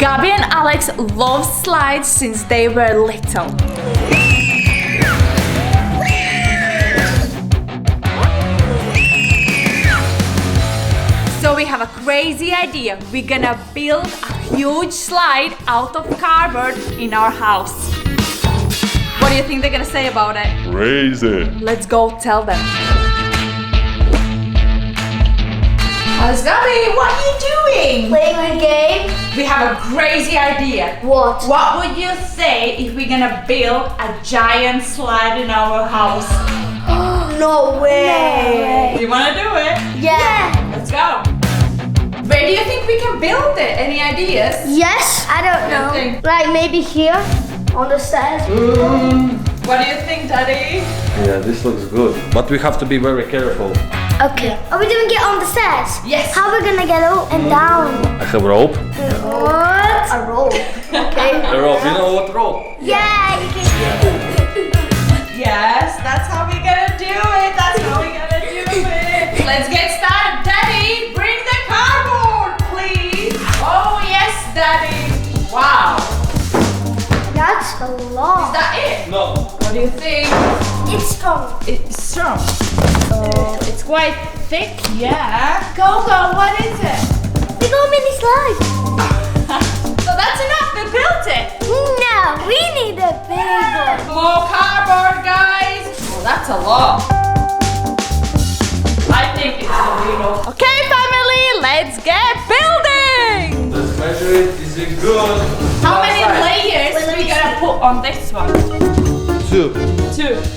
Gabby and Alex love slides since they were little. So we have a crazy idea. We're gonna build a huge slide out of cardboard in our house. What do you think they're gonna say about it? Crazy. Let's go tell them. How's Gabby? What are you doing? Playing a game. We have a crazy idea. What? What would you say if we're gonna build a giant slide in our house? No way. Do you wanna do it? Yeah. Let's go. Where do you think we can build it? Any ideas? Yes. I don't know. think? Like maybe here on the stairs. What do you think, Daddy? Yeah, this looks good. But we have to be very careful. Okay. Are we doing it on the stairs? Yes. How are we gonna get up and down? I have rope. What? A rope. Okay. A rope, you know what rope? Yeah, you can. Yes, that's how we're gonna do it. That's how we're gonna do it. Let's get started. Daddy, bring the cardboard, please. Oh, yes, Daddy. Wow. That's a Is lot. that it? No. What do you think? It's strong. It's strong. It's quite thick. Yeah. Go. What is it? We got a mini slide. So that's enough. We built it. No, we need a big one. More cardboard, guys. Oh, that's a lot. I think it's a little. Okay, family, let's get building. Let's measure it. Is it good? How many layers Wait, let we me gonna put on this one? Two.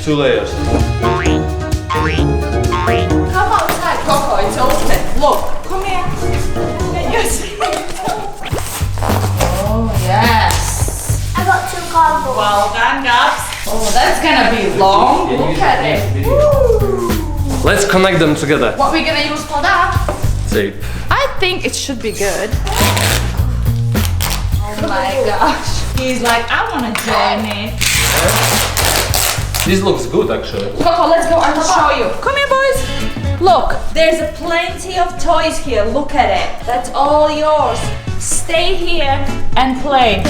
2 layers. Come outside, Coco. It's open. Look, come here. Yes. Oh yes. I got 2 cardboard. Well done, Gabs. Oh, that's gonna be long. Look at it. Let's connect them together. What we gonna use for that? Tape. I think it should be good. Oh my gosh. He's like, I wanna join it. This looks good actually. Coco, let's go. I will show you. Come here, boys. Look, there's a plenty of toys here. Look at it. That's all yours. Stay here and play.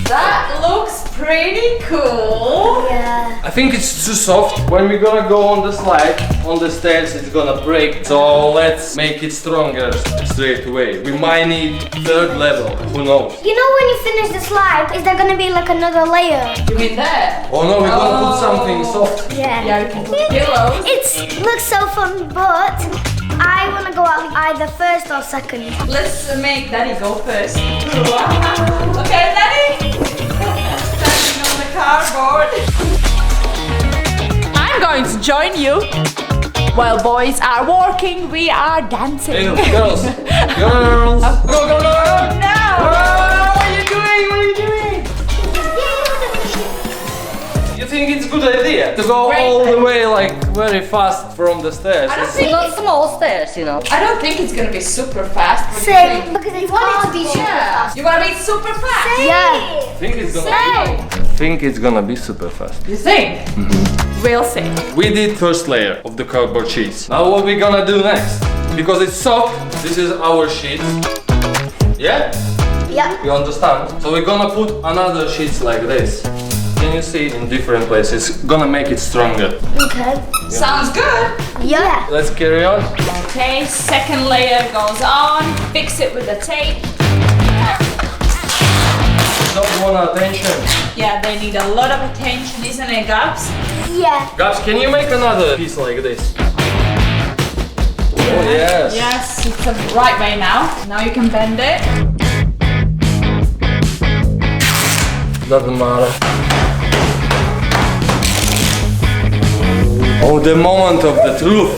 That looks pretty cool. Yeah. I think it's too soft. When we're gonna go on the slide, on the stairs, it's gonna break. So let's make it stronger straight away. We might need 3rd level. Who knows? You know when you finish the slide, is there gonna be like another layer? You mean there? Oh no, we're gonna put something soft. Yeah. Yeah, we can put pillows. It looks so fun, but I wanna go out either first or second. Let's make Daddy go first. Okay, Daddy. Standing on the cardboard. I'm going to join you. While boys are working, we are dancing. Hey, girls. Girls. Go, go, go. No! What are you doing? What are you doing? You think it's a good idea to go Great all the idea. way like very fast from the stairs? I don't It's- think Not small stairs, you know. I don't think it's gonna be super fast. What do you Same, think? because it's cardboard. Yeah. You wanna be super fast? Yeah. I think it's gonna Say. I think it's gonna be super fast. You think? We'll see. We did first layer of the cardboard sheets. Now what we gonna do next? Because it's soft, this is our sheet. Yeah? Yeah. You understand? So we're gonna put another sheets like this. Can you see in different places? It's gonna make it stronger. Okay. Sounds good. Yeah. Let's carry on. Okay, second layer goes on. Fix it with the tape. Don't want attention. Yeah, they need a lot of attention, isn't it, Gabs? Yeah. Guys, can you make another piece like this? Oh yes. Yes, it's the right way now. Now you can bend it. Doesn't matter. Oh, the moment of the truth.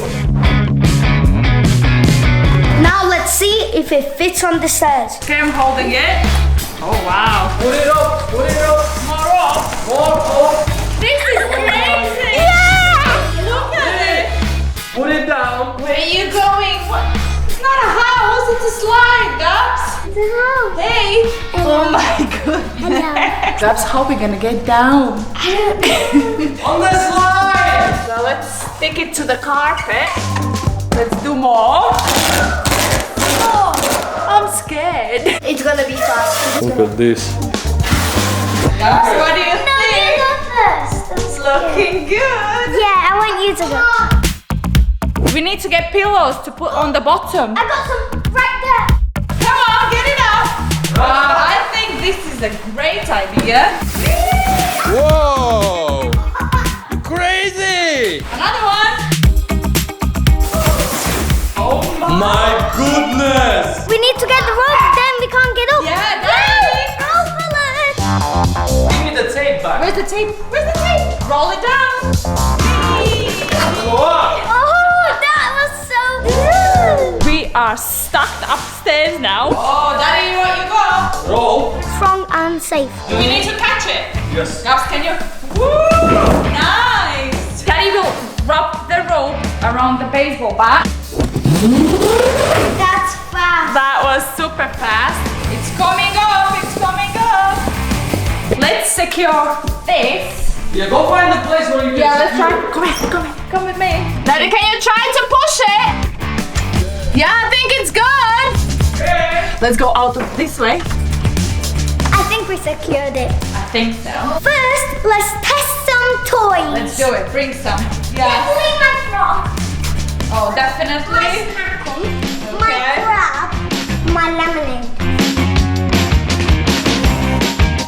Now let's see if it fits on the stairs. Okay, I'm holding it. Oh wow. Put it up, put it up. More up. More. This is crazy. Yeah. Look at it. Put it down. Where are you going? What? It's not a house, it's a slide, Gabs. Hello. Hey. Oh my goodness. Hello. Gabs, how are we gonna get down? On the slide. So let's stick it to the carpet. Let's do more. Oh. I'm scared. It's gonna be fast. Look at this. What do you No, you think? go first. It's looking good. Yeah, I want you to go. We need to get pillows to put on the bottom. I got some right there. Come on, get it up. I think this is a great idea. Whoa! Crazy! Another one. Oh My goodness! We need to get the rope, then we can't get up. Yeah, Daddy. Go for it. Give me the tape back. Where's the tape? Where's the tape? Roll it down. Whoa! Oh, that was so good. We are stuck upstairs now. Oh, Daddy, what you got? Roll. Strong and safe. Do we need to catch it? Yes. Gabs, can you? Woo! Nice. Daddy will wrap the rope around the baseball bat. That's fast. That was super fast. It's coming up. It's coming up. Let's secure this. Yeah, go find the place where you can Yeah, let's try. secure it. Come here, come here, come with me. Daddy, can you try to push it? Yeah, I think it's good. Okay. Let's go out of this way. I think we secured it. I think so. First, let's test some toys. Let's do it. Bring some. Yeah. Definitely my frog, Oh, my definitely. snacky, my Okay. crab, my lemonade.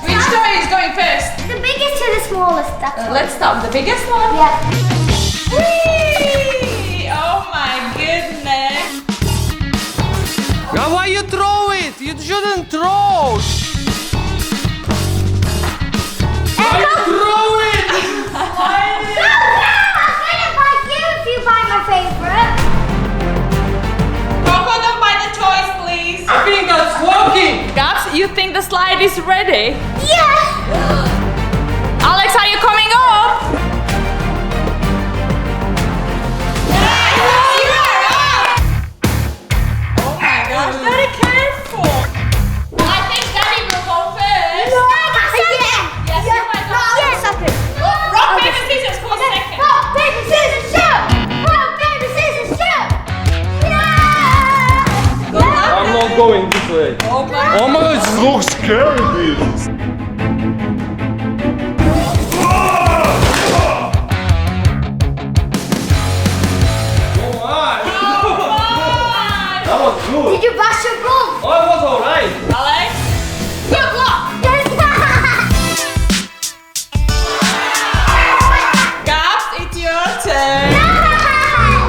Which toy is going first? The biggest to the smallest. That's all. Let's start with the biggest one. Yeah. Whee! Oh my goodness. Now why you throw it? You shouldn't throw. Why you throw it? I'm gonna buy you if you buy my favorite. Coco, don't buy the toys, please. I think that's working. Gabs, you think the slide is ready? Yeah. Alex, are you coming up? Yes, you are up. Oh my gosh, very careful. I think Daddy will go first. No, Yes, you might go. Yes, okay. Rock, paper, scissors, who's second? Rock, paper, scissors, shoot! Rock, paper, scissors, shoot! Good luck. I'm not going this way. Oh my Oh my god, it looks scary, dude. God. That was good. Did you bash your gum? Oh, it was alright. Alex, good luck. Gabs, it's your turn.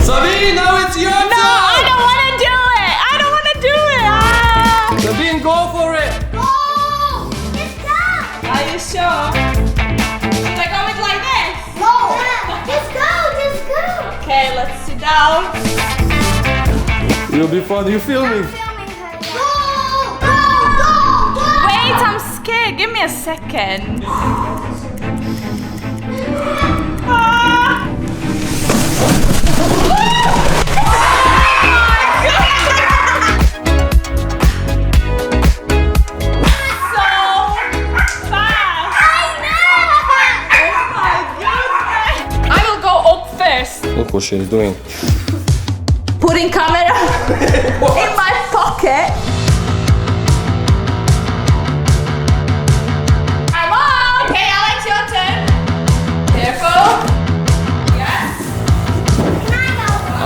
Sabine, now it's your turn. No, I don't want to do it. I don't want to do it. Sabine, go for it. Are you sure? Should I go with like this? Just go. Okay, let's sit down. It'll be fun. You filming? Wait, I'm scared. Give me a second. Ah. Look what she's doing. Putting camera in my pocket. I'm on. Okay, Alex, your turn. Careful. Yes.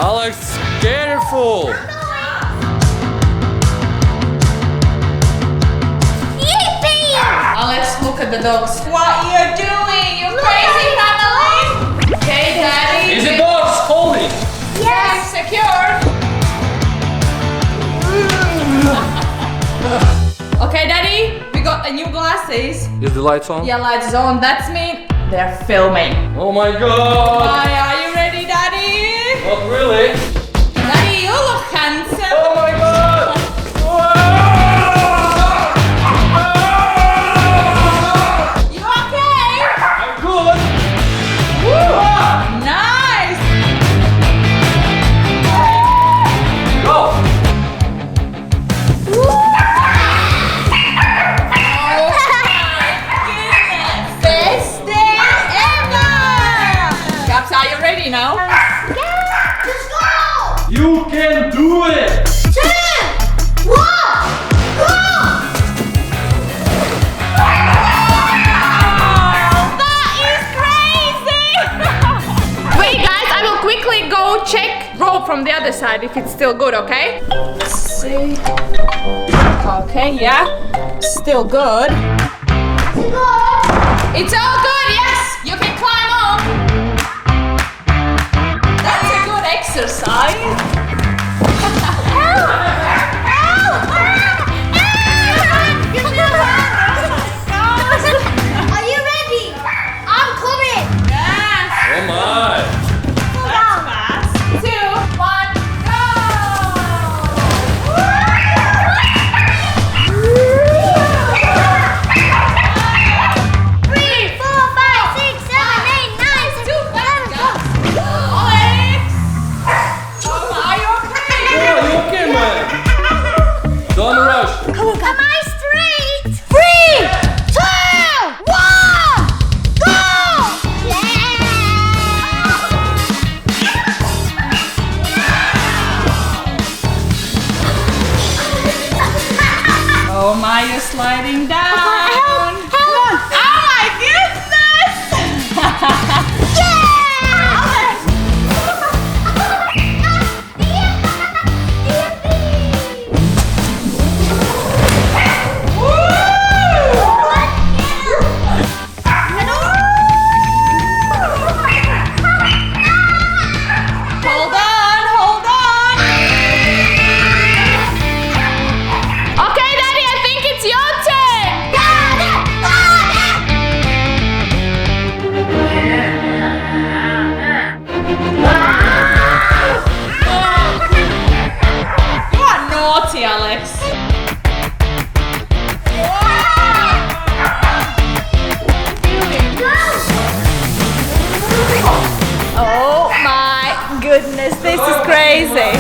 Alex, careful. Alex, look at the dogs. What you're doing, you crazy family. Okay, Daddy. Is it dogs holding? Yes, secured. Okay, Daddy, we got the new glasses. Is the lights on? Yeah, lights on. That's me. They're filming. Oh my god. Are you ready, Daddy? Not really. Daddy, you look handsome. Oh my god. You okay? I'm good. Nice. Go. This thing. scary now. Yeah, just go! You can do it! 2, 1, go! Wait guys, I will quickly go check rope from the other side if it's still good, okay? Let's see. Okay, yeah. Still good. It's all good, yes! You can climb up. That's a good exercise. Are you ready? I'm coming. Yes. Oh my! That's fast. 2, 1, go! 3, 4, 5, 6, 7, 8, 9, 10, 11, Alex! Are you okay? Oh, you okay, man? Don't rush. Am I straight? 3, 2, 1, go! Oh my, you're sliding down. Help! Oh my Hold on, hold on. Okay, Daddy, I think it's your turn. You are naughty, Alex. Oh my goodness, this is crazy.